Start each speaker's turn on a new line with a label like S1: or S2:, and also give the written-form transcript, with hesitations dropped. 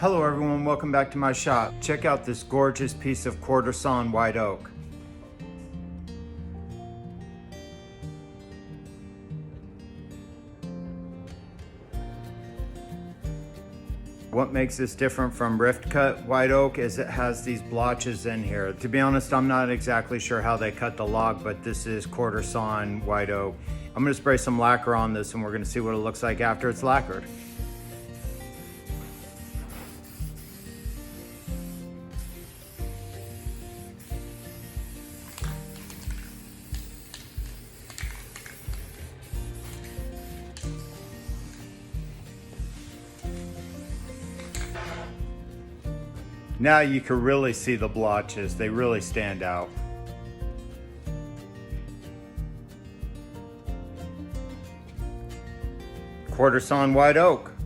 S1: Hello everyone, welcome back to my shop. Check out this gorgeous piece of quarter sawn white oak. What makes this different from rift cut white oak is it has these blotches in here. To be honest, I'm not exactly sure how they cut the log, but this is quarter sawn white oak. I'm gonna spray some lacquer on this and we're gonna see what it looks like after it's lacquered. Now you can really see the blotches, they really stand out. Quarter sawn white oak.